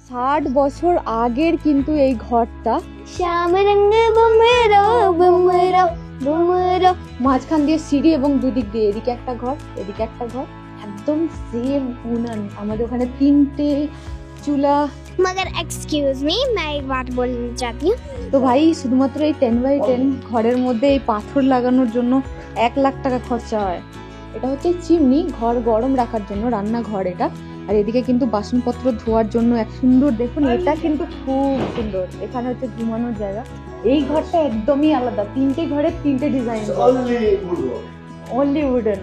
60 বছর আগের কিন্তু এই ঘরটা। মাঝখান দিয়ে সিঁড়ি এবং দুদিক দিয়ে এদিকে একটা ঘর এদিকে একটা ঘর, একদম সেম উনান। আমাদের ওখানে 3টে চুলা। मगर एक्सक्यूज मी मैं एक बात बोलना चाहती हूँ। তো ভাই শুধুমাত্র এই 10x10 ঘরের মধ্যে এই পাথর লাগানোর জন্য 1 লাখ টাকা খরচা হয়। এটা হচ্ছে চিমনি, ঘর গরম রাখার জন্য, রান্নাঘর এটা। আর এদিকে কিন্তু বাসনপত্র ধোয়ার জন্য এক সুন্দর, দেখুন এটা কিন্তু খুব সুন্দর। এখানে হচ্ছে ঘুমানোর জায়গা। এই ঘরটা একদমই আলাদা, 3টে ঘরের 3টে ডিজাইন, অনলি উডেন।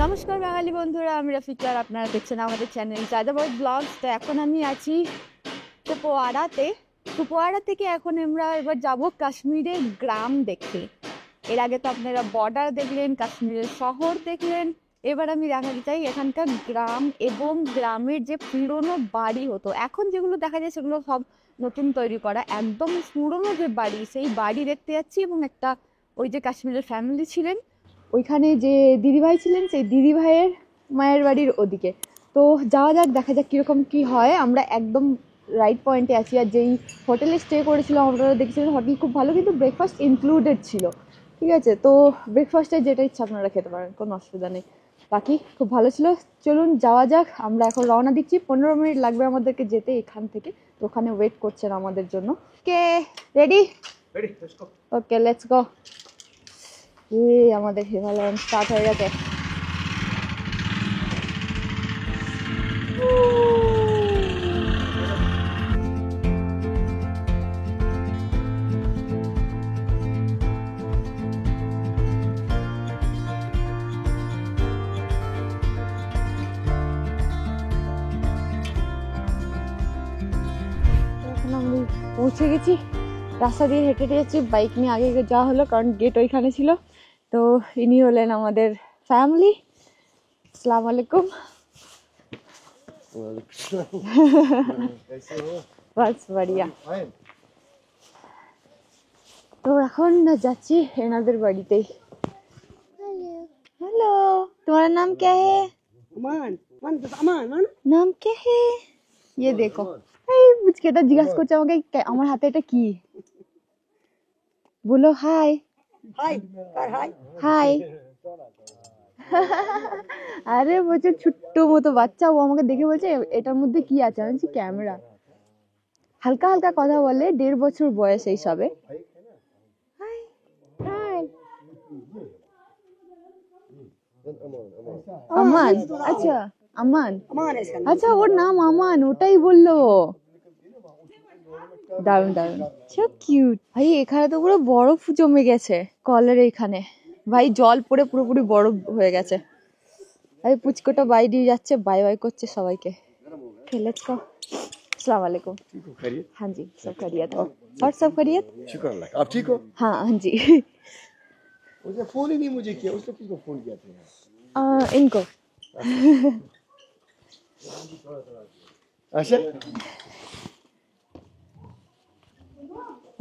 নমস্কার বাঙালি বন্ধুরা, আমি রাফিকা আর আপনারা দেখছেন আমাদের চ্যানেল যাযাবর ব্লগস। তো এখন আমি আছি কুপওয়ারাতে। কুপওয়ারা থেকে এখন আমরা এবার যাব কাশ্মীরের গ্রাম দেখতে। এর আগে তো আপনারা বর্ডার দেখলেন, কাশ্মীরের শহর দেখলেন। এবার আমি দেখাতে চাই এখানকার গ্রাম এবং গ্রামের যে পুরনো বাড়ি হতো। এখন যেগুলো দেখা যায় সেগুলো সব নতুন তৈরি করা, একদম পুরনো যে বাড়ি সেই বাড়ি দেখতে যাচ্ছি। এবং একটা ওই যে কাশ্মীরের ফ্যামিলি ছিলেন, ওইখানে যে দিদিভাই ছিলেন, সেই দিদিভাইয়ের মায়ের বাড়ির ওদিকে। তো যাওয়া যাক, দেখা যাক কীরকম কী হয়। আমরা একদম রাইট পয়েন্টে আছি। আর যেই হোটেলে স্টে করেছিলাম আপনারা দেখছিলেন, হোটেল খুব ভালো, কিন্তু ব্রেকফাস্ট ইনক্লুডেড ছিল। ঠিক আছে, তো ব্রেকফাস্টে যেটা ইচ্ছা আপনারা খেতে পারেন, কোনো অসুবিধা নেই। বাকি খুব ভালো ছিল। চলুন যাওয়া যাক। আমরা এখন রওনা দিচ্ছি, 15 মিনিট লাগবে আমাদেরকে যেতে এখান থেকে। তো ওখানে ওয়েট করছেন আমাদের জন্য। কে রেডি? Okay, let's go. আমাদের হিমালয়ান স্টার্ট হয়ে গেছে। এখন আমি পৌঁছে গেছি। রাস্তা দিয়ে হেঁটে হেঁটে যাচ্ছি, বাইক নিয়ে আগে যাওয়া হলো কারণ গেট ওইখানে ছিল। তো ইনি হলেন আমাদের ফ্যামিলি। আসসালামু আলাইকুম। বাস বাড়িয়া। তো এখন যাচ্ছি এনাদের বাড়িতেই। हेलो, तुम्हारा नाम क्या है? अमान। नाम क्या है? ये देखो, এই বুঝকেটা জিজ্ঞাসা করছে আমাকে আমার হাতে এটা কি। বলো হাই। High high high. আরে বলছে ছোট্ট মতো বাচ্চা, ও আমাকে দেখে বলছে এটার মধ্যে কি আছে। আমি বলছি ক্যামেরা। হালকা হালকা কথা বলে, 1.5 বছর বয়স এই সবে। High high. আমান, আচ্ছা আমান, আচ্ছা ওর নাম আমান, ওটাই বললো। দারুন দারুন, সো কিউট। ভাই এখানে তো পুরো বরফ জমে গেছে কলের এখানে। ভাই জল পড়ে পুরোপুরি বরফ হয়ে গেছে। ভাই পুচকোটা বাই দিয়ে যাচ্ছে, বাই বাই করছে সবাইকে। Let's go. अस्सलाम वालेकुम। हाँ जी, सब खैरियत है। और सब खैरियत? शुक्र अल्लाह का। आप ठीक हो? हाँ हाँ जी। उसने फोन ही नहीं मुझे किया, उसने किसको फोन किया था? इनको। अच्छा।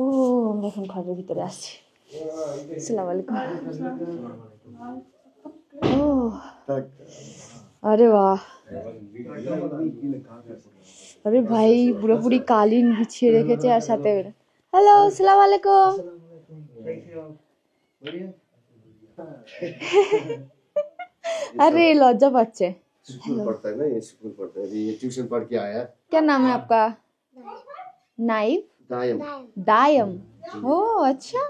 ও আমরা এখন ঘরের ভিতরে আসছি। আসসালামু আলাইকুম। ও আরে বাহ, আরে ভাই পুরোপুরি কালিন বিছিয়ে রেখেছে আর সাথে। হ্যালো, আসসালামু আলাইকুম। अरे लज्जा बच्चे। स्कूल पढ़ता है ना, ये स्कूल पढ़ता है, ये ट्यूशन पढ़ के आया। क्या नाम है आपका? नाइफ। दायम। दायम। ओ अच्छा,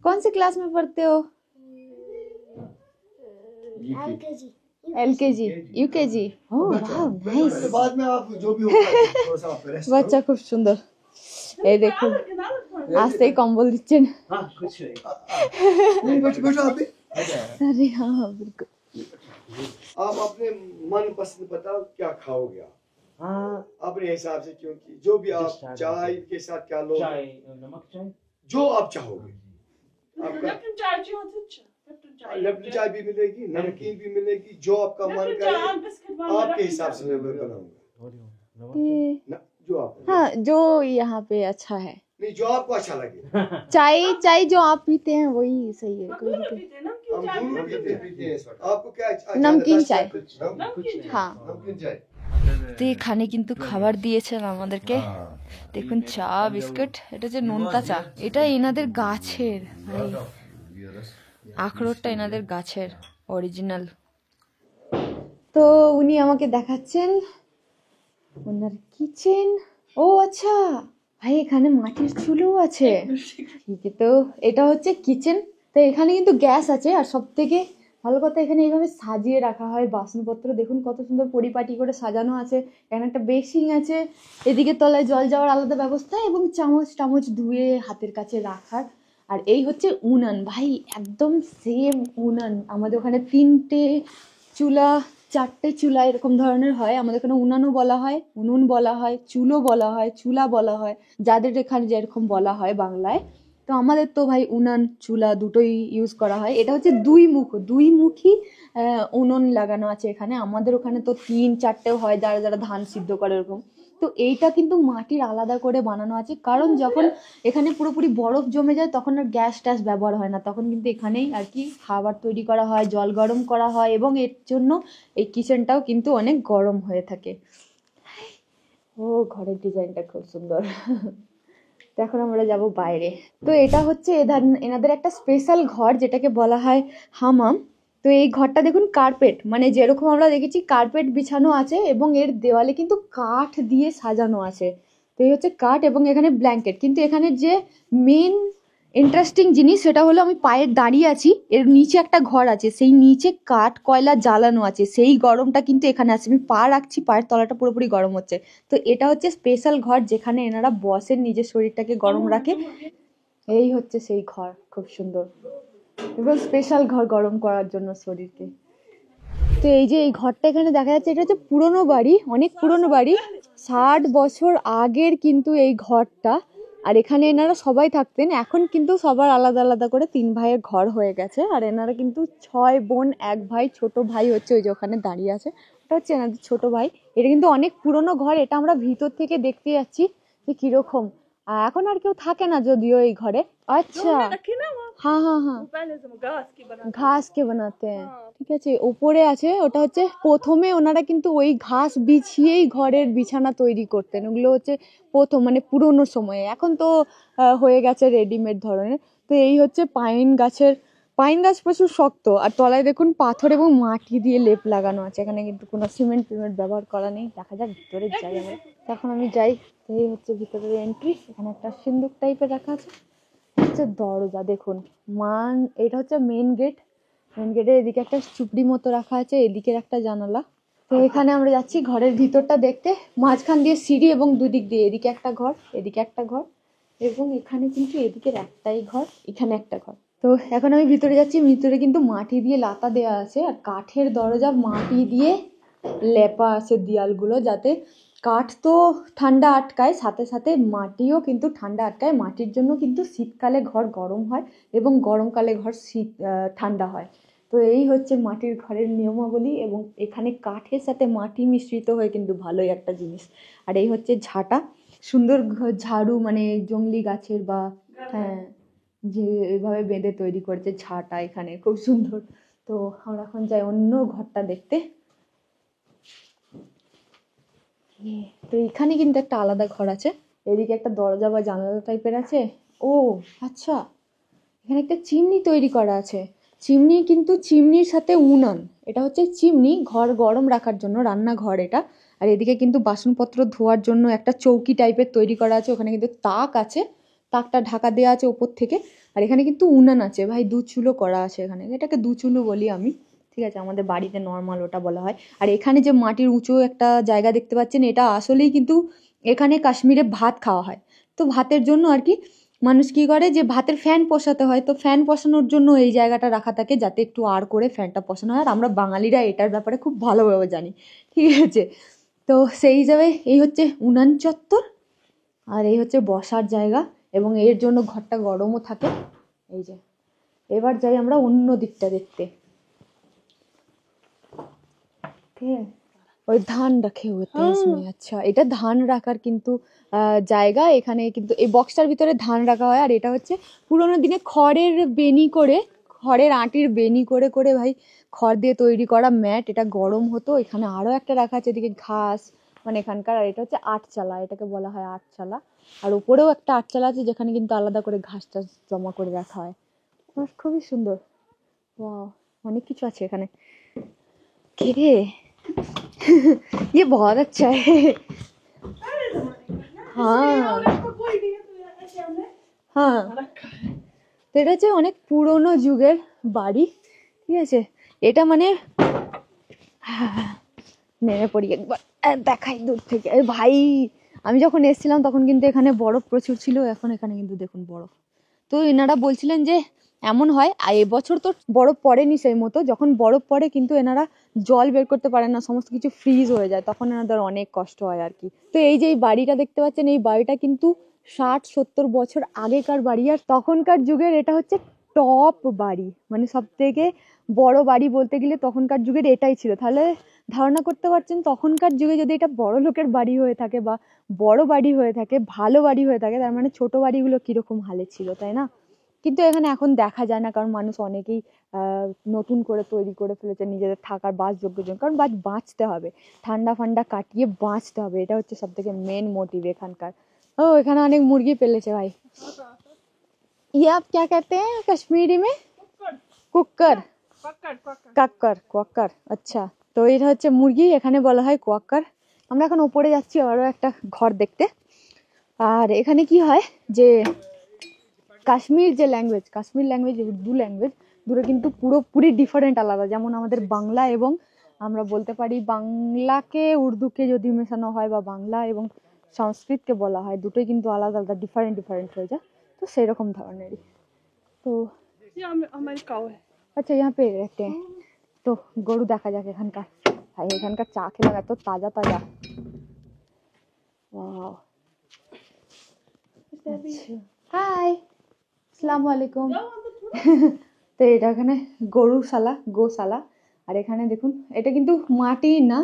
कौन सी क्लास में पढ़ते हो? LKG UKG। ओह वाह नाइस। बाद में आप जो भी होगा थोड़ा सा आप रेस्ट करो। বাচ্চা খুব সুন্দর। এই দেখুন আসতেই কম্বল দিচ্ছেন। हां कुछ नहीं बैठो आप भी। अरे हाँ हाँ बिल्कुल। आप अपने मन पसंद बताओ क्या खाओगे आप? हाँ अपने हिसाब से, क्योंकि जो भी आप चाय के साथ क्या लो, चाय नमक चाय जो आप चाहोगे। आपका लेफ्ट चाय भी मिलेगी, नमकीन भी मिलेगी, जो आपका मन करे आपके हिसाब से मैं बनाऊंगा। जो आप, हाँ जो यहाँ पे अच्छा है, नहीं जो आपको अच्छा लगे। चाय चाय जो आप पीते हैं वही सही है। कोई दोनों पीते हैं इस वक्त। आपको क्या नमकीन चाय। हाँ, হ্যাঁ नमकीन चाय। তো এখানে কিন্তু খাবার দিয়েছেন আমাদেরকে, দেখুন চা বিস্কুট, এটা যে নোনতা চা, এটা এনাদের গাছের, ভাই আখরোটটা এনাদের গাছের অরিজিনাল। তো উনি আমাকে দেখাচ্ছেন ওনার কিচেন। ও আচ্ছা ভাই, এখানে মাটির চুলোও আছে। ঠিকই তো, এটা হচ্ছে কিচেন। তো এখানে কিন্তু গ্যাস আছে, আর সব থেকে ভালো কথা এখানে এইভাবে সাজিয়ে রাখা হয় বাসনপত্র, দেখুন কত সুন্দর পরিপাটি করে সাজানো আছে। এখানে একটা বেসিং আছে, এদিকে তলায় জল যাওয়ার আলাদা ব্যবস্থা, এবং চামচ টামচ ধুয়ে হাতের কাছে রাখার। আর এই হচ্ছে উনান, ভাই একদম সেম উনান। আমাদের ওখানে 3টে চুলা 4টে চুলা এরকম ধরনের হয়। আমাদের এখানে উনানও বলা হয়, উনুন বলা হয়, চুলো বলা হয়, চুলা বলা হয়, যাদের এখানে যেরকম বলা হয় বাংলায়। তো আমাদের তো ভাই উনান চুলা দুটোই ইউজ করা হয়। এটা হচ্ছে দুই মুখী উনুন লাগানো আছে এখানে। আমাদের ওখানে তো 3-4টেও হয়, যারা যারা ধান সিদ্ধ করে এরকম। তো এইটা কিন্তু মাটির আলাদা করে বানানো আছে, কারণ যখন এখানে পুরোপুরি বরফ জমে যায় তখন আর গ্যাস ট্যাস ব্যবহার হয় না, তখন কিন্তু এখানেই আর কি খাবার তৈরি করা হয়, জল গরম করা হয়, এবং এর জন্য এই কিচেনটাও কিন্তু অনেক গরম হয়ে থাকে। ও ঘরের ডিজাইনটা খুব সুন্দর। তো এখন আমরা যাব বাইরে। তো এটা হচ্ছে এনাদের একটা স্পেশাল ঘর, যেটাকে বলা হয় হামাম। তো এই ঘরটা দেখুন কার্পেট, মানে যেরকম আমরা দেখেছি কার্পেট বিছানো আছে, এবং এর দেওয়ালে কিন্তু কাঠ দিয়ে সাজানো আছে। তো এই হচ্ছে কাঠ, এবং এখানে ব্ল্যাঙ্কেট। কিন্তু এখানে যে মেন ইন্টারেস্টিং জিনিস সেটা হলো, আমি পায়ের দাঁড়িয়ে আছি, এর নিচে একটা ঘর আছে, সেই নিচে কাঠ কয়লা জ্বালানো আছে, সেই গরমটা কিন্তু এখানে আছে। আমি পা রাখছি, পায়ের তলাটা পুরোপুরি গরম হচ্ছে। তো এটা হচ্ছে স্পেশাল ঘর, যেখানে এনারা বসেন, নিজের শরীরটাকে গরম রাখে। এই হচ্ছে সেই ঘর, খুব সুন্দর, এবং স্পেশাল ঘর গরম করার জন্য শরীরকে। তো এই যে এই ঘরটা এখানে দেখা যাচ্ছে, এটা হচ্ছে পুরনো বাড়ি, অনেক পুরনো বাড়ি, 60 বছর আগের কিন্তু এই ঘরটা। আর এখানে এনারা সবাই থাকতেন, এখন কিন্তু সবার আলাদা আলাদা করে 3 ভাইয়ের ঘর হয়ে গেছে। আর এনারা কিন্তু 6 বোন 1 ভাই, ছোট ভাই হচ্ছে ওই যে ওখানে দাঁড়িয়ে আছে, ওটা হচ্ছে এনাদের ছোট ভাই। এটা কিন্তু অনেক পুরনো ঘর, এটা আমরা ভিতর থেকে দেখতে যাচ্ছি যে কিরকম। এখন আর কেউ থাকে না যদিও এই ঘরে। আচ্ছা हाँ हाँ हाँ ঘাস কে বানাতে হ্যাঁ, ঠিক আছে। উপরে আছে, ওটা হচ্ছে প্রথমে ওনারা কিন্তু ওই ঘাস বিছিয়েই ঘরের বিছানা তৈরি করতেন। ওগুলো হচ্ছে প্রথম, মানে পুরোনো সময়ে। এখন তো হয়ে গেছে রেডিমেড ধরনের। তো এই হচ্ছে পাইন গাছ প্রচুর শক্ত, আর তলায় দেখুন পাথর এবং মাটি দিয়ে লেপ লাগানো আছে। এখানে কিন্তু কোনো সিমেন্ট ব্যবহার করা নেই। দেখা যাক ভিতরে যাই আমরা। এখন আমি যাই। এই হচ্ছে ভিতরের এন্ট্রি, এখানে একটা সিন্দুক টাইপের রাখা আছে, হচ্ছে দরজা দেখুন। এটা হচ্ছে মেন গেট। মেন গেটের এদিকে একটা চুপড়ি মতো রাখা আছে, এদিকের একটা জানালা। তো এখানে আমরা যাচ্ছি ঘরের ভিতরটা দেখতে। মাঝখান দিয়ে সিঁড়ি, এবং দুদিক দিয়ে, এদিকে একটা ঘর, এদিকে একটা ঘর, এবং এখানে কিন্তু এদিকের একটাই ঘর, এখানে একটা ঘর। তো এখন আমি ভিতরে যাচ্ছি। ভিতরে কিন্তু মাটি দিয়ে লাতা দেওয়া আছে, আর কাঠের দরজা, মাটি দিয়ে লেপা আছে দেয়ালগুলো, যাতে কাঠ তো ঠান্ডা আটকায়, সাথে সাথে মাটিও কিন্তু ঠান্ডা আটকায়। মাটির জন্য কিন্তু শীতকালে ঘর গরম হয়, এবং গরমকালে ঘর ঠান্ডা হয়। তো এই হচ্ছে মাটির ঘরের নিয়মাবলী, এবং এখানে কাঠের সাথে মাটি মিশ্রিত হয়ে কিন্তু ভালোই একটা জিনিস। আর এই হচ্ছে ঝাঁটা, সুন্দর ঝাড়ু, মানে জংলি গাছের বা হ্যাঁ, যে এইভাবে বেঁধে তৈরি করেছে ঝাঁটা, এখানে খুব সুন্দর। তো আমরা এখন যাই অন্য ঘরটা দেখতে। তো এখানে কিন্তু একটা আলাদা ঘর আছে, এদিকে একটা দরজা বা জানালা টাইপের আছে। ও আচ্ছা, এখানে একটা চিমনি তৈরি করা আছে। চিমনি, কিন্তু চিমনির সাথে উনান। এটা হচ্ছে চিমনি, ঘর গরম রাখার জন্য, রান্নাঘর এটা। আর এদিকে কিন্তু বাসনপত্র ধোয়ার জন্য একটা চৌকি টাইপের তৈরি করা আছে, ওখানে কিন্তু তাক আছে, তাকটা ঢাকা দেওয়া আছে ওপর থেকে। আর এখানে কিন্তু উনান আছে, ভাই দুচুলো করা আছে এখানে, এটাকে দুচুলো বলি আমি, ঠিক আছে, আমাদের বাড়িতে নর্মাল ওটা বলা হয়। আর এখানে যে মাটির উঁচু একটা জায়গা দেখতে পাচ্ছেন, এটা আসলেই কিন্তু এখানে কাশ্মীরে ভাত খাওয়া হয়। তো ভাতের জন্য আর কি মানুষ কি করে, যে ভাতের ফ্যান পোষাতে হয়, তো ফ্যান পোষানোর জন্য এই জায়গাটা রাখা থাকে, যাতে একটু আর করে ফ্যানটা পোষানো হয়। আর আমরা বাঙালিরা এটার ব্যাপারে খুব ভালোভাবে জানি, ঠিক আছে। তো সেই হিসাবে এই হচ্ছে উনান চত্বর, আর এই হচ্ছে বসার জায়গা, এবং এর জন্য ঘরটা গরমও থাকে। এই যে এবার যাই আমরা অন্য দিকটা দেখতে। ঠিক আছে, ওই ধান রাখে হতে इसमें। আচ্ছা, এটা ধান রাখার কিন্তু জায়গা। এখানে কিন্তু এই বক্সটার ভিতরে ধান রাখা হয়। আর এটা হচ্ছে পুরোনো দিনে খড়ের বেনি করে, খড়ের আঁটির বেনি করে করে ভাই খড় দিয়ে তৈরি করা ম্যাট, এটা গরম হতো। এখানে আরো একটা রাখা আছে, এদিকে ঘাস, মানে এখানকার, আর এটা হচ্ছে আটচালা, এটাকে বলা হয় আটচালা। আর উপরেও একটা আটচালা আছে যেখানে কিন্তু আলাদা করে ঘাস টাস জমা করে রাখা হয়। খুবই সুন্দর। ওয়াও, অনেক কিছু আছে এখানে। কে রে? ये बहुत अच्छा है। हाँ हाँ, তো এটা হচ্ছে অনেক পুরোনো যুগের বাড়ি, ঠিক আছে। এটা মানে নেমে পড়ি একবার, দেখাই দূর থেকে। ভাই আমি যখন এসেছিলাম তখন কিন্তু এখানে বরফ প্রচুর ছিল, এখন এখানে কিন্তু দেখুন বরফ। তো এনারা বলছিলেন যে এমন হয়, আর এবছর তো বরফ পড়েনি সেই মতো, যখন বরফ পড়ে কিন্তু এনারা জল বের করতে পারে না, সমস্ত কিছু ফ্রিজ হয়ে যায়, তখন এনাদের অনেক কষ্ট হয় আর কি। তো এই যে এই বাড়িটা দেখতে পাচ্ছেন, এই বাড়িটা কিন্তু 60-70 বছর আগেকার বাড়ি, আর তখনকার যুগের এটা হচ্ছে টপ বাড়ি, মানে সব থেকে বড় বাড়ি বলতে গেলে তখনকার যুগের এটাই ছিল। তাহলে ধারণা করতে পারছেন তখনকার যুগে যদি এটা বড় লোকের বাড়ি হয়ে থাকে বা বড় বাড়ি হয়ে থাকে, ভালো বাড়ি হয়ে থাকে, তার মানে ছোট বাড়িগুলো কিরকম হালে ছিল, তাই না? কিন্তু এখানে এখন দেখা যায় না, কারণ মানুষ অনেকেই নতুন করে তৈরি করে ফেলেছে নিজেদের থাকার বাসযোগ্য জন্য, কারণ বাঁচতে হবে, ঠান্ডা ফান্ডা কাটিয়ে বাঁচতে হবে, এটা হচ্ছে সব থেকে মেন মোটিভ এখানকার। ও এখানে অনেক মুরগি পেলেছে ভাই। ये आप क्या कहते हैं कश्मीरी में? कुक्कर, কাক্কর, কোয়াক্কার। আচ্ছা, তো এটা হচ্ছে মুরগি, এখানে বলা হয় কোয়াক্কার। আমরা এখন উপরে যাচ্ছি আরো একটা ঘর দেখতে। আর এখানে কি হয় যে কাশ্মীর যে language, Kashmir language, Urdu language, দুটো কিন্তু পুরোপুরি ডিফারেন্ট, আলাদা। যেমন আমাদের বাংলা এবং আমরা বলতে পারি বাংলাকে উর্দুকে যদি মেশানো হয় বা বাংলা এবং সংস্কৃতকে বলা হয়, দুটোই কিন্তু আলাদা আলাদা ডিফারেন্ট ডিফারেন্ট হয়ে যায়। তো সেরকম ধরনেরই। তো আচ্ছা, यहाँ पे रहते हैं। তো গরু দেখা যাক এখানকার। ভাই এখানকার চা খেলাম, এত তাজা তাজা। ওয়াও, হাই, আসসালামু আলাইকুম। তো এটা এখানে গরুশালা, গোশালা। আর এখানে দেখুন, এটা কিন্তু মাটি না,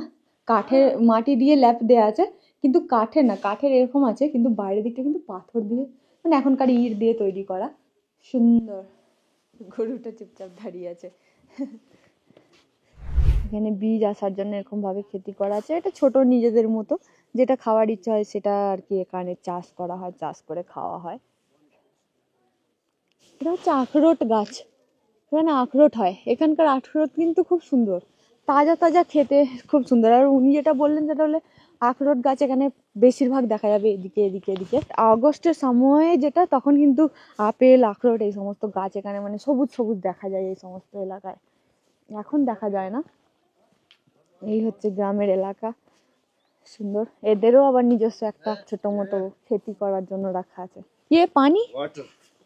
কাঠের, মাটি দিয়ে ল্যাপ দেওয়া আছে, কিন্তু কাঠের না, কাঠের এরকম আছে, কিন্তু বাইরের দিকটা কিন্তু পাথর দিয়ে, মানে এখনকার ইট দিয়ে তৈরি করা। সুন্দর। গরুটা চুপচাপ দাঁড়িয়ে আছে। এখানে বীজ আসার জন্য এরকম ভাবে খেতি করা আছে, এটা ছোট নিজেদের মতো, যেটা খাওয়ার ইচ্ছা হয় সেটা আর কি এখানে চাষ করা হয়, চাষ করে খাওয়া হয়। এটা হচ্ছে আখরোট গাছ, এখানে আখরোট হয়। এখানকার আখরোট কিন্তু খুব সুন্দর, তাজা তাজা, খেতে খুব সুন্দর। আর উনি যেটা বললেন সেটা হলে আখরোট গাছ এখানে বেশিরভাগ দেখা যাবে এদিকে এদিকে এদিকে। আগস্টের সময়ে যেটা, তখন কিন্তু আপেল, আখরোট এই সমস্ত গাছ এখানে মানে সবুজ সবুজ দেখা যায় এই সমস্ত এলাকায়, এখন দেখা যায় না। এই হচ্ছে গ্রামের এলাকা, সুন্দর। এদেরও আবার নিজস্ব একটা ছোট মতো খেতি করার জন্য রাখা আছে। ये पानी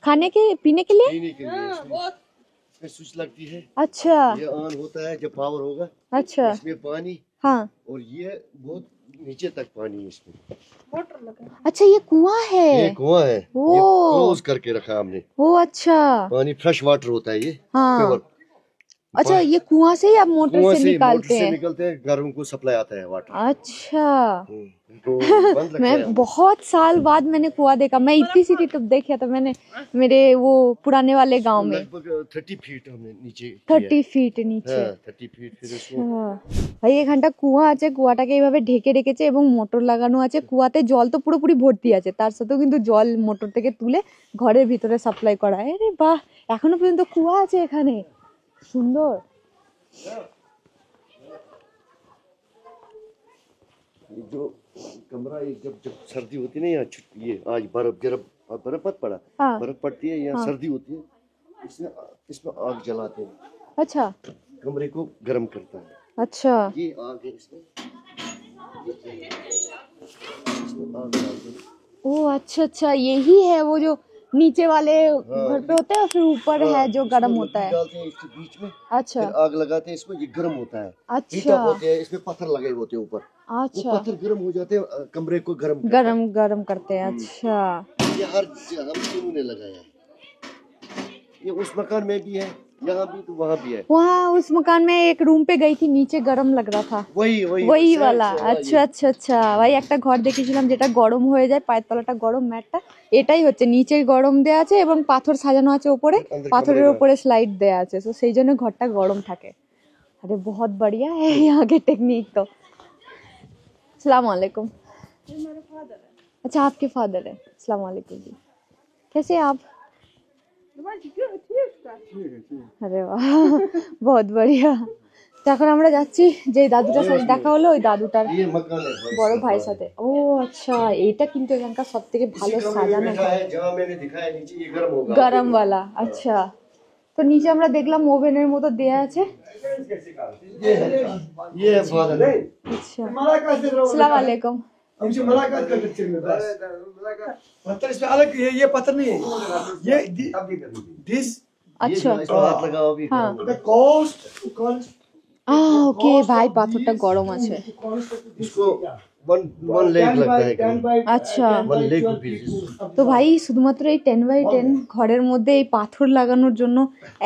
खाने के पीने के लिए? इसमें स्विच लगती है। अच्छा, ये ऑन होता है जब पावर होगा। अच्छा, इसमें पानी, हाँ, और ये बहुत नीचे तक पानी है इसमें। अच्छा, ये कुआं है? ये कुआं है, ओ, ये क्लोज करके रखा हमने। ओ अच्छा, पानी फ्रेश वाटर होता है ये। हाँ, प्योर। अच्छा, ये कुआं से ही आप मोटर कुआं से से निकालते हैं? निकलते हैं, घरों को सप्लाई आता है वाटर। अच्छा, तो बंद रखा है मैं हमने। बहुत साल बाद मैंने कुआं देखा। मैं इतनी सी थी तब देखा था मैंने, मेरे वो पुराने वाले गांव में। लगभग 30 फीट हमने नीचे 30 ফিট নিচে। 30 फीट फिर उसको। ভাই এখানটা কুয়া আছে, কুয়াটাকে এইভাবে ঢেকে রেখেছে এবং মোটর লাগানো আছে। কুয়াতে জল তো পুরোপুরি ভর্তি আছে, তার সাথেও কিন্তু জল মোটর থেকে তুলে ঘরের ভিতরে সাপ্লাই করা হয়। আরে বাহ, এখনো পর্যন্ত কুয়া আছে এখানে, সুন্দর। जो कमरा, जब जब सर्दी होती है ना, यहाँ ये आज बर्फ मत पड़ा, हाँ, बर्फ पड़ती है यहाँ, हाँ, सर्दी होती है, इसमें आग जलाते हैं, अच्छा, कमरे को गर्म करता है। अच्छा, ये आग है इसमें आग डालते हैं। ओ अच्छा अच्छा, यही है वो जो नीचे वाले घर पे होते हैं, फिर ऊपर है जो गर्म होता है। डालते हैं इसके बीच में, अच्छा, फिर आग लगाते हैं इसमें, ये गर्म होता है। अच्छा, हीट अप होते हैं, इसमें पत्थर लगे होते हैं ऊपर, वो अच्छा, पत्थर गर्म हो जाते हैं, कमरे को गर्म करता गरम गरम करते हैं। अच्छा, है। ये हर हम तीनों ने लगाया है। ये उस मकान में भी है, यहाँ भी तो वहाँ भी है। वहाँ उस मकान में एक रूम पे गई थी, नीचे गरम लग रहा था, वही वाला। আচ্ছা আচ্ছা আচ্ছা ভাই, একটা ঘর দেখেছিলাম যেটা গরম হয়ে যায়, পায়ের তলাটা গরম, ম্যাটটা এটাই হচ্ছে, নিচে গরম দেয়া আছে এবং পাথর সাজানো আছে উপরে, পাথরের উপরে স্লাইড দেয়া আছে, তো সেই জন্য ঘরটা গরম থাকে। अरे बहुत बढ़िया है यहाँ के टेक्निक तो। अस्सलाम वालेकुम। अच्छा आपके फादर है, अस्सलाम वालेकुम जी, कैसे हैं आप? अरे वाह बहुत बढ़िया। তো এখন আমরা যাচ্ছি, যে দাদুটার সাথে দেখা হলো ওই দাদুটার বড় ভাইয়ের সাথে। ও আচ্ছা, এইটা কিন্তু এখানকার সব থেকে ভালো সাজানো গরম वाला। আচ্ছা, তো নিচে আমরা দেখলাম ওভেনের মতো দেয়া আছে। আচ্ছা, अस्सलाम वालेकुम। हमसे मुलाकात करके चलने बस। पत्थर इसमें अलग, ये पत्थर नहीं है, ये दिस। अच्छा हाँ द कॉस्ट ओके भाई, পাথরটা গরম আছে। इसको वन लेग लगता है। আচ্ছা, वन लेग रुपीस। তো ভাই শুধুমাত্র এই 10x10 ঘরের মধ্যে এই পাথর লাগানোর জন্য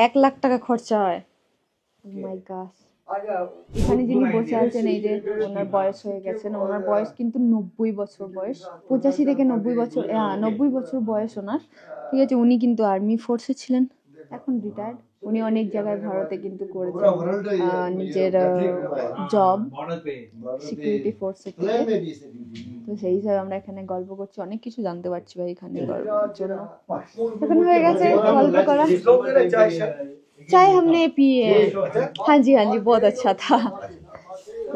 1 লাখ টাকা খরচা হয়। মাই গড। এখানে যিনি বসে আছেন, এই যে ওনার বয়স হয়ে গেছে, ওনার বয়স কিন্তু 90 বছর বয়স, 85 থেকে 90 বছর, 90 বছর বয়স ওনার, ঠিক আছে। উনি কিন্তু আর্মি ফোর্সে ছিলেন, এখন রিটায়ার্ড। উনি অনেক জায়গায় ভারতে কিন্তু করেছেন নিজের জব, সিকিউরিটি ফোর্সে থেকে। তো সেই হিসাবে আমরা এখানে গল্প করছি, অনেক কিছু জানতে পারছি ভাই এখানে গল্পের জন্য। এখন হয়ে গেছে গল্প করা। चाय हमने पी है, हाँ जी बहुत अच्छा था।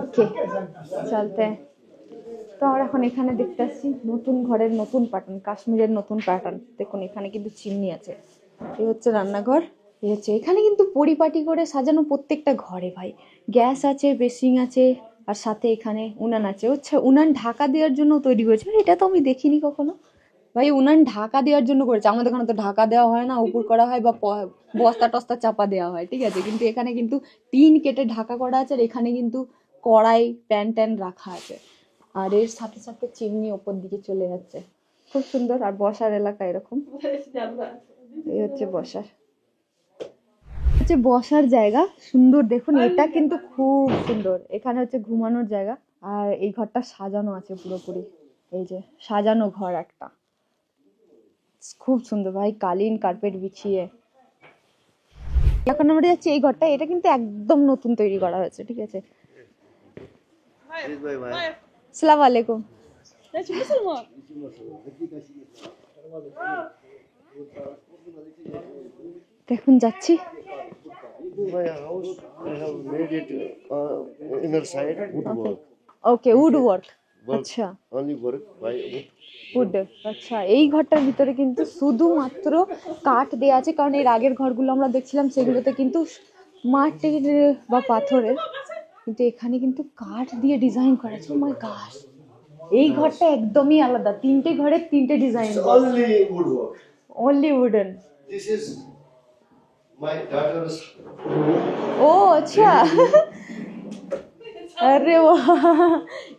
ओके चलते हैं। তো আমরা এখন এখানে দেখতে আসছি নতুন ঘরের নতুন প্যাটার্ন, কাশ্মীরের নতুন প্যাটার্ন। দেখুন এখানে কিন্তু চিমনি আছে, এই হচ্ছে রান্নাঘর, এই হচ্ছে, এখানে কিন্তু পরিপাটি করে সাজানো প্রত্যেকটা ঘরে ভাই। গ্যাস আছে, বেসিং আছে, আর সাথে এখানে উনান আছে। হচ্ছে উনান ঢাকা দেওয়ার জন্য তৈরি করেছে, এটা তো আমি দেখিনি কখনো ভাই। উনান ঢাকা দেওয়ার জন্য করেছে, আমাদের এখানে তো ঢাকা দেওয়া হয় না, উপর করা হয় বা বস্তা টস্তা চাপা দেওয়া হয়, ঠিক আছে। কিন্তু এখানে কিন্তু টিন কেটে ঢাকা করা আছে, আর এখানে কিন্তু কড়াই প্যান ট্যান রাখা আছে, আর এর সাথে সাথে চিমনি ওপর দিকে চলে যাচ্ছে, খুব সুন্দর। আর বসার এলাকা এরকম, এই হচ্ছে বসার, হচ্ছে বসার জায়গা সুন্দর। দেখুন এটা কিন্তু খুব সুন্দর, এখানে হচ্ছে ঘুমানোর জায়গা। আর এই ঘরটা সাজানো আছে পুরোপুরি, এই যে সাজানো ঘর একটা, খুব সুন্দর ভাই, কালিন কার্পেট বিছিয়ে। এখন আমরা যাচ্ছি এই ঘরটা, এটা কিন্তু একদম নতুন তৈরি করা হয়েছে, ঠিক আছে। আসসালামু আলাইকুম। দেখুন যাচ্ছি। ওকে উড ওয়ার্ক, আচ্ছা উড। আচ্ছা, এই ঘরটার ভিতরে কিন্তু শুধুমাত্র কাঠ দেয়া আছে, কারণ এর আগের ঘরগুলো আমরা দেখছিলাম সেগুলোতে কিন্তু মাটির বা পাথরের, কিন্তু এখানে কিন্তু কাঠ দিয়ে ডিজাইন করা আছে। ও মাই গড, এই ঘরটা একদমই আলাদা, তিনটে ঘরের তিনটে ডিজাইন, অনলি উডেন। ओ अच्छा अरे वाह,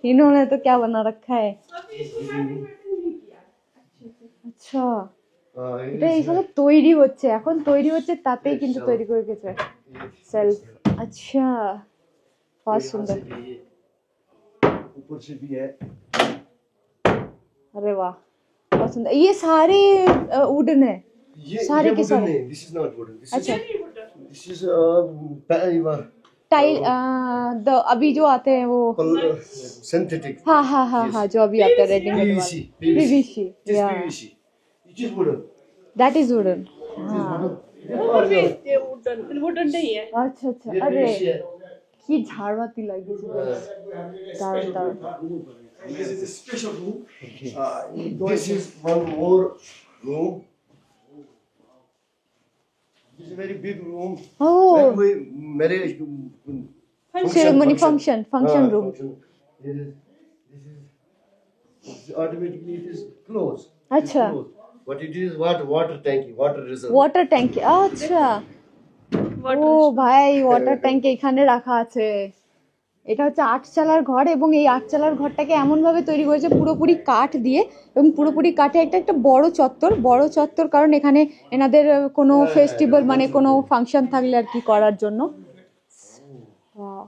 इन्होंने तो क्या बना रखा है। আচ্ছা, এটা এইভাবে তৈরি হচ্ছে, এখন তৈরি হচ্ছে, তাতেই কিন্তু তৈরি করে গেছে সেলফ। আচ্ছা बहुत सुंदर, ऊपर से भी है। अरे वाह बहुत सुंदर। ये सारे वुडन है, सारे के सारे? This is not wooden. अच्छा, This is टाइल अभी जो आते हैं वो synthetic. हाँ हाँ हाँ हाँ, जो अभी आते हैं रेडीमेड वाले, PVC, yeah, It is wooden. that is wooden। हाँ वुडन नहीं है। अच्छा अच्छा, अरे কি ঝাড়বাতি লাগিয়েছে দারুণ দারুণ। This is a special room. This is one more room. This is a very big room. Oh, When we marriage ceremony function room। This is automatically it is closed. अच्छा, But it is water tank, water reserve. Water tank, আচ্ছা। ও ভাই water tank এখানে রাখা আছে, এটা হচ্ছে আটচালার ঘর এবং এই আটচালার ঘরটাকে এমনভাবে তৈরি করেছে পুরোপুরি কাঠ দিয়ে এবং পুরোপুরি কাঠে একটা বড় চত্বর কারণ এখানে এনাদের কোনো ফেস্টিভ্যাল মানে কোনো ফাংশন থাকলে আর কি করার জন্য। Wow,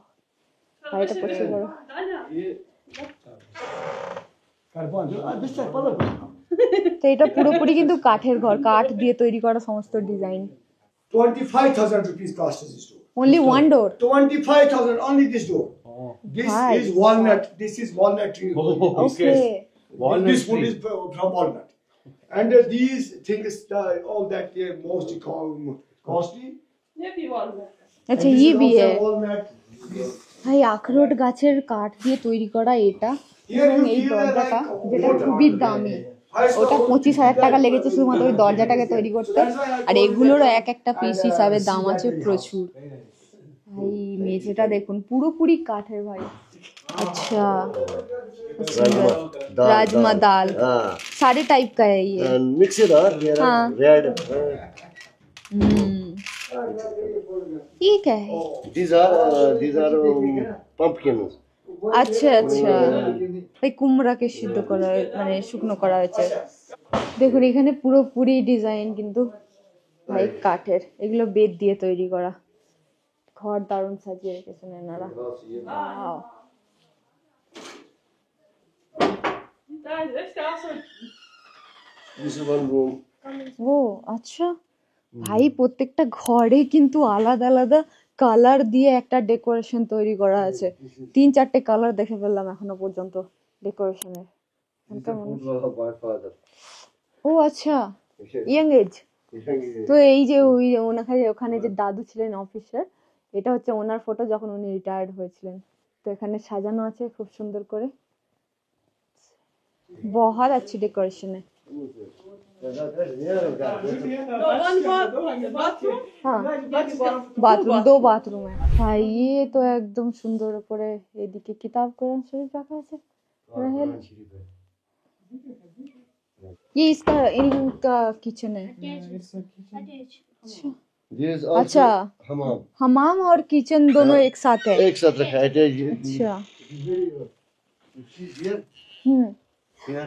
এটা প্রচুর বড়। তো এটা পুরোপুরি কিন্তু কাঠের ঘর, কাঠ দিয়ে তৈরি করা সমস্ত design. 25,000 rupees cost is this door. Only one door. 25,000 only this door. This Right. is walnut. This is walnut tree. Okay. This wood is from walnut. And these things, all that most costly. আচ্ছা And this ये is भी also है walnut. This- ভাই আখরোট গাছের কাঠ দিয়ে তৈরি করা এটা Here এবং you এই feel দরজাটা like যেটা water. খুবই দামি, First of ওটা all, 25,000 টাকা লেগেছে শুধুমাত্র ওই দরজাটাকে তৈরি করতে। আর এগুলোরও এক একটা পিস হিসাবে দাম আছে প্রচুর। ভাই মেঝেটা দেখুন পুরোপুরি কাঠের ভাই। আচ্ছা राजमा दाल सारे टाइप का है ये। And mix it up. हाँ। Red. ये क्या है? These are pumpkins. আচ্ছা আচ্ছা এই কুমড়াকে সিদ্ধ করা মানে শুকনো করা হয়েছে। দেখুন এখানে পুরোপুরি ডিজাইন কিন্তু ভাই কাঠের, এগুলো বেত দিয়ে তৈরি করা। ঘর দারুণ সাজিয়ে রেখেছেন এনারা। Wow. This is one room. ও আচ্ছা ভাই প্রত্যেকটা ঘরে কিন্তু আলাদা আলাদা কালার দিয়ে একটা ডেকোরেশন তৈরি করা আছে। 3-4টে কালার দেখে ফেললাম এখনো পর্যন্ত ডেকোরেশনের। My father. ও আচ্ছা ইয়াং এজ। তো এই যে ওই ওখানে যে দাদু ছিলেন অফিসার, এটা হচ্ছে ওনার ফটো যখন উনি রিটায়ার্ড হয়েছিলেন। তো এখানে সাজানো আছে খুব সুন্দর করে, बहुत अच्छी डेकोरेशन है। हाँ बाथरूम, 2 बाथरूम है भाई। ये तो एकदम सुंदर করে এদিকে কিতাব কোরআন শরীফ রাখা আছে। ये इसका इनका किचन है। This is अच्छा also hammam. हमाम और किचन दोनों एक साथ है। एक साथ रखा है। अच्छा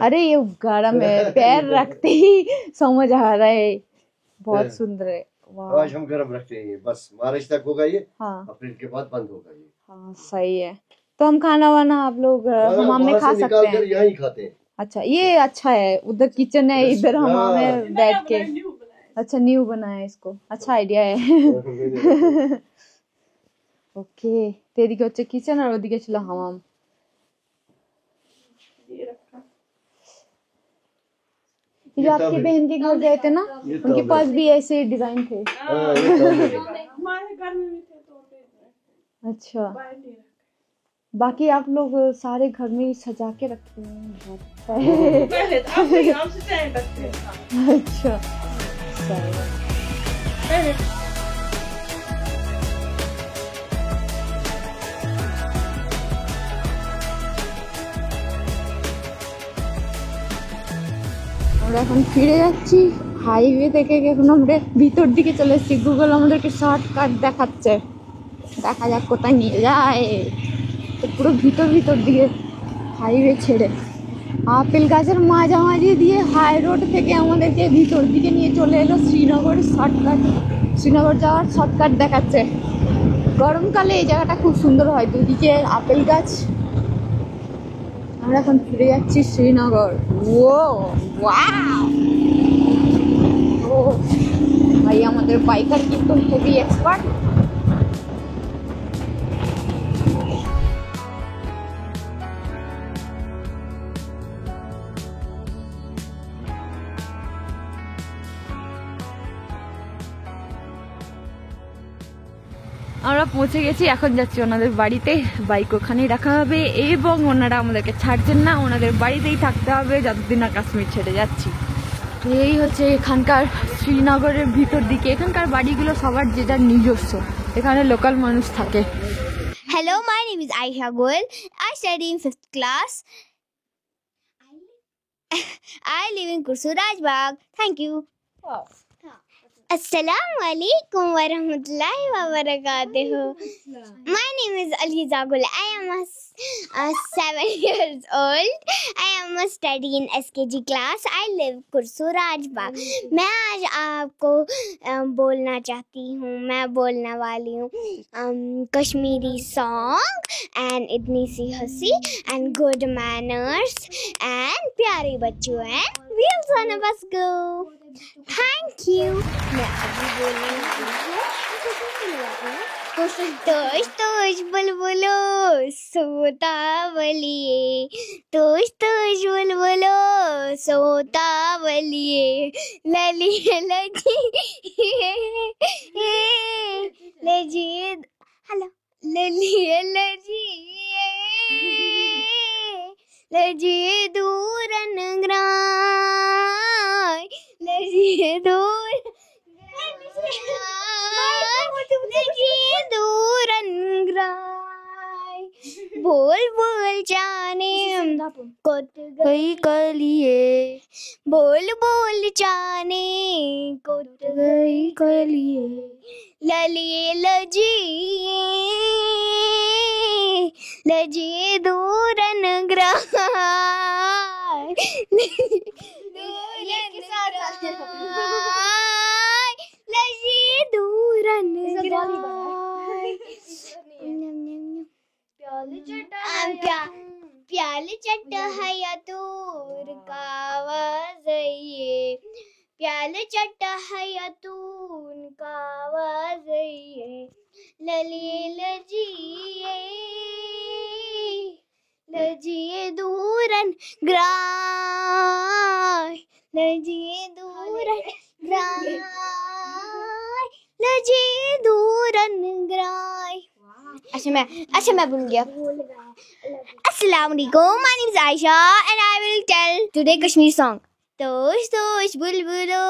अरे ये गरम है, पैर रखते ही समझ आ रहा है, बहुत सुंदर है। वाह आज हम गर्म रखते हैं ये, बस मार्च तक होगा ये। हाँ अप्रैल के बाद बंद होगा ये। हाँ सही है। तो हम खाना वाना आप लोग हमाम में खा सकते हैं। यहाँ ही खाते हैं। अच्छा ये अच्छा है, उधर किचन है इधर हमाम में बैठ के। अच्छा न्यू बना है इसको, अच्छा आइडिया है। ओके तो এদিকে হচ্ছে কিচেন আর ওদিকে ছিল হামাম। जो आपकी बहन के घर गए थे ना, उनके पास भी ऐसे डिजाइन थे। अच्छा बाकी आप लोग सारे घर में ही सजा के रखते हैं, बहुत अच्छा सही है। আমরা এখন ফিরে যাচ্ছি হাইওয়ে থেকে। এখন আমরা ভিতর দিকে চলে এসেছি, গুগল আমাদেরকে শর্টকাট দেখাচ্ছে, দেখা যাক কোথায় নিয়ে যায়। তো পুরো ভিতর দিকে হাইওয়ে ছেড়ে আপেল গাছের মাঝামাঝি দিয়ে হাই রোড থেকে আমাদেরকে ভিতর দিকে নিয়ে চলে এলো শ্রীনগরের শর্টকাট। শ্রীনগর যাওয়ার শর্টকাট দেখাচ্ছে। গরমকালে এই জায়গাটা খুব সুন্দর হয়, দুদিকে আপেল গাছ। আমরা এখন ফিরে যাচ্ছি শ্রীনগর। ও ওয়াও, ও ভাই আমাদের বাইকার কিন্তু খুবই এক্সপার্ট। আমরা পৌঁছে গেছি, এখন যাচ্ছি ওনাদের বাড়িতে। বাইক ওখানেই রাখা হবে এবং ওনারা আমাদেরকে ছাড়ছেন না, ওনাদের বাড়িতেই থাকতে হবে যতদিন না কাশ্মীর ছেড়ে যাচ্ছি। এই হচ্ছে এখানকার শ্রীনগরের ভিতর দিকে। এখানকার বাড়িগুলো সবার যেটা নিজস্ব, এখানে লোকাল মানুষ থাকে। Hello, my name is Aisha Goel. I study in 5th class. I live in Kursuraj Bagh. Thank you. Assalamualaikum warahmatullahi wabarakatuh. My name is Aliza Gul. I am 7 years old. I am studying in SKG class. I live Kursu Rajbagh. मैं आज आपको बोलना चाहती हूँ. मैं बोलने वाली हूँ कश्मीरी song and इतनी सी हंसी and good manners and प्यारे बच्चों and wheels on a bus go. Thank you. मैं अभी बोलने वाली हूँ. तोश तोश बुलबुलो सोता बलिए. तोश तोश बुलबुलो सोता बलिए. ललिए लजी लजिए हेलो ललिए लजिए लजिए दूरन ग्राय. लजिए दूर लजिए दूरन ग्राय. बोल बोल जाने कोत गई कलिए. बोल बोल जाने कोत गई कलिए. ललिए लजिए लजिए दूरन ग्राय. लजिए दूरन ग्राय. प्याले चट है या तूर का वज़इए. प्याले चट है या तून का वज़इए. ललिए लजिए लजिए दूरन ग्राय. लजिए दूरन ग्राय. लजिए दूरन ग्राय. अच्छा मैं भूल गया. Assalamualaikum. My name is Aisha and I will tell today Kashmiri song. तोश तोश बुलबुलो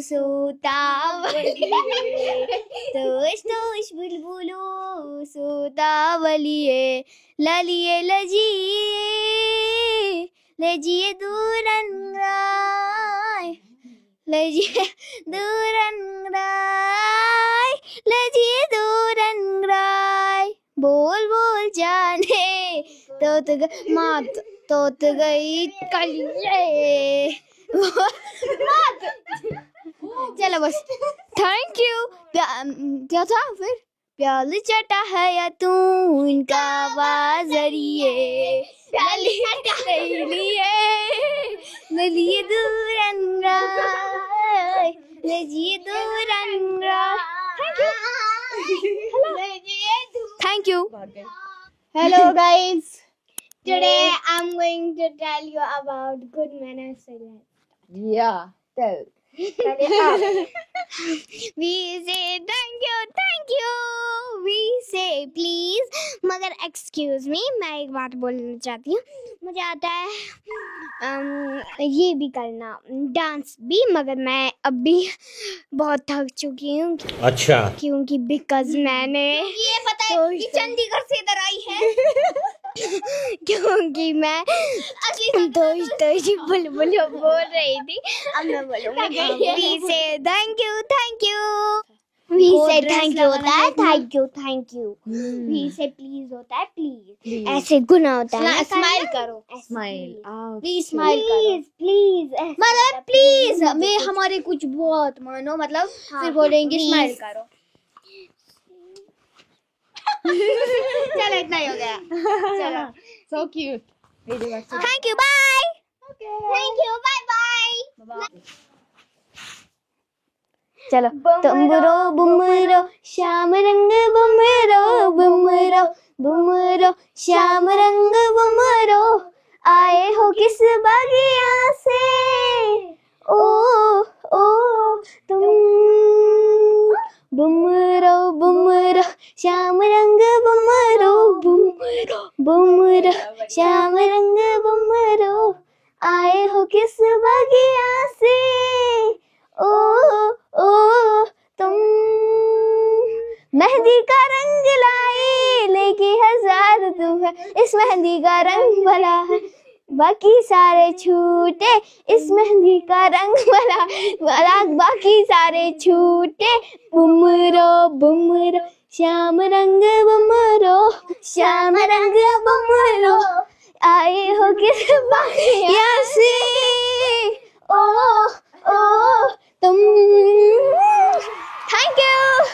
सोता बलिए. तोश तोश बुलबुलो सोता बलिए. ललिए लजिए लजिए दूरन ग्राय. लजिए दूरन ग्राय. लजिए दूरन ग्राय. बोल बोल जाने तोत गई कलिए. चलो बस. Thank you. क्या था फिर? प्याली चटा है या तू उनका बाजरिए. प्याली चटा लिए ललिए दूरन ग्राय. लजिए दूरन ग्राय. Thank you. Hello guys. Today I'm going to tell you about good manners. Yeah, tell. We say thank you. We say please. मगर excuse me, मैं एक बात बोलना चाहती हूँ. मुझे आता है ये भी करना, डांस भी, मगर मैं अभी बहुत थक चुकी हूँ. अच्छा. क्योंकि बिकॉज मैंने ये पता है ये चंडीगढ़ से इधर आई है. क्योंकि मैं तोश बुलबुल बोल रही थी. अब मैं बोलूँगी we say thank you. We say thank you होता है thank you. We say please होता है please. ऐसे गुना होता है. स्माइल करो. स्माइल. प्लीज स्माइल करो. प्लीज मतलब प्लीज मैं हमारे कुछ बहुत मानो मतलब फिर बोलेंगे स्माइल करो. चलो इतना ही हो गया. चलो. So cute. Thank you. Bye. Okay. Thank you. Bye. चलो. तुम्बरो बुमरो श्याम रंग बुमरो बुमरो बुमरो श्याम रंग बुमरो. आए हो किस बगिया से ओ तुम. बुमरो बुमरो श्याम रंग बुमरो बुमरो बुमरो श्याम रंग बुमरो. आए हो किस बगिया से ओ तुम. मेहंदी का रंग लाई लेके हजार तू है. इस मेहंदी का रंग भला है बाकी सारे छूटे इस मेहंदी का रंग वाला बाकी सारे छूटे बुमरो बुमरो श्याम रंग बुमरो आए हो किस बागिया से ओ तुम थैंक यू